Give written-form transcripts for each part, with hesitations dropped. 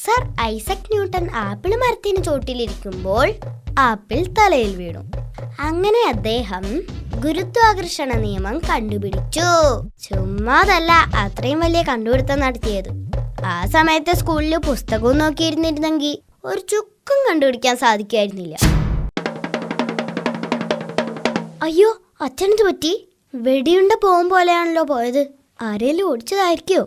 Sir Isaac Newton apple മരത്തിന് ചോട്ടിലിരിക്കുമ്പോൾ apple തലയിൽ വീണു. അങ്ങനെ അദ്ദേഹം ഗുരുത്വാകർഷണ നിയമം കണ്ടുപിടിച്ചു. ചുമ്മാതല്ല അത്രയും വലിയ കണ്ടുപിടുത്തം നടത്തിയത്. ആ സമയത്ത് സ്കൂളിൽ പുസ്തകവും നോക്കിയിരുന്നിരുന്നെങ്കിൽ ഒരു ചുക്കും കണ്ടുപിടിക്കാൻ സാധിക്കുമായിരുന്നില്ല. അയ്യോ, അച്ഛനെന്ത് പറ്റി? വെടിയുണ്ട പോകും പോലെയാണല്ലോ പോയത്. ആരെങ്കിലും ഓടിച്ചതായിരിക്കോ?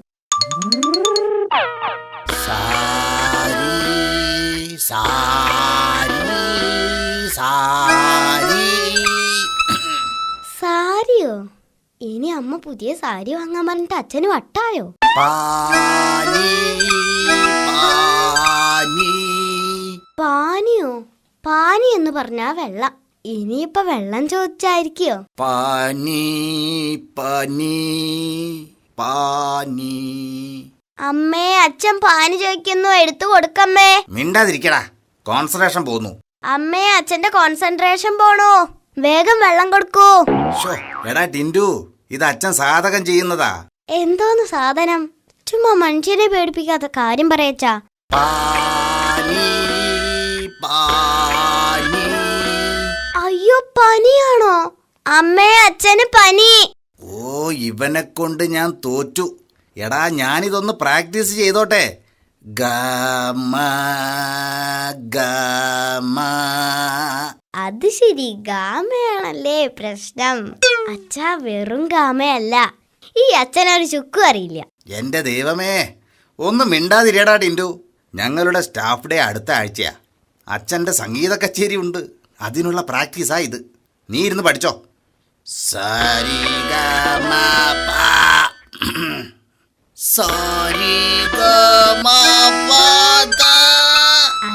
സാരിയോ? ഇനി അമ്മ പുതിയ സാരി വാങ്ങാൻ പറഞ്ഞിട്ട് അച്ഛന് വട്ടായോ? പാനിയോ? പാനി എന്ന് പറഞ്ഞാ വെള്ളം. ഇനിയിപ്പൊ വെള്ളം ചോദിച്ചായിരിക്കോ? പാനി പാനി പാനി. അമ്മേ, അച്ഛൻ പാനി ചോദിക്കുന്നു, എടുത്തു കൊടുക്കമ്മേ. മിണ്ടാതിരിക്കടാ, കോൺസെൻട്രേഷൻ പോന്നു. അമ്മേ, അച്ഛന്റെ കോൺസെൻട്രേഷൻ പോണോ? വേഗം വെള്ളം കൊടുക്കൂ. എടാ ടിൻഡു, ഇത് അച്ഛൻ സാധകം ചെയ്യുന്നതാ. എന്തോന്ന് സാധനം? ചുമ്മാ മനുഷ്യനെ പേടിപ്പിക്കാത്ത കാര്യം പറയച്ചാ. അയ്യോ, പനിയാണോ? അമ്മേ, അച്ഛന് പനി. ഓ, ഇവനെ കൊണ്ട് ഞാൻ തോറ്റു. എടാ, ഞാനിതൊന്ന് പ്രാക്ടീസ് ചെയ്തോട്ടെ. ഗമ ഗമ. അത് ശരി, ഗാമയാണല്ലേ പ്രശ്നം. അച്ഛാ, വെറും ഗാമയല്ല. ഈ അച്ഛനൊരു ചുക്കും അറിയില്ല. എന്റെ ദൈവമേ, ഒന്ന് മിണ്ടാതിരിയടാ ടിൻഡു. ഞങ്ങളുടെ സ്റ്റാഫ് ഡേ അടുത്ത ആഴ്ചയാ. അച്ഛൻ്റെ സംഗീത കച്ചേരി ഉണ്ട്. അതിനുള്ള പ്രാക്ടീസാ ഇത്. നീ ഇരുന്ന് പഠിച്ചോ. സരി ഗമ പ സരി ഗമ പ ധ.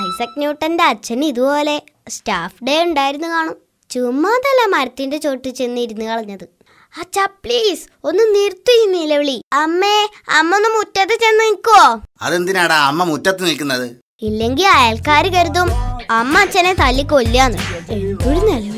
ഐസക് ന്യൂട്ടന്റെ അച്ഛന് ഇതുപോലെ സ്റ്റാഫ് ഡേ ഉണ്ടായിരുന്നു കാണും. ചുമ്മാതല്ല മരത്തിന്റെ ചോട്ട് ചെന്ന് ഇരുന്ന് കളഞ്ഞത്. അച്ഛാ, പ്ലീസ് ഒന്ന് നിർത്തൂ ഈ നിലവിളി. അമ്മേ, അമ്മ ഒന്ന് മുറ്റത്ത് ചെന്ന് നിൽക്കുവോ? അതെന്തിനാടാ അമ്മ മുറ്റത്ത് നിൽക്കുന്നത്? ഇല്ലെങ്കിൽ അയൽക്കാര് കരുതും അമ്മ അച്ഛനെ തല്ലി കൊല്ലാന്ന്. എന്തൊരു നിലവിളി.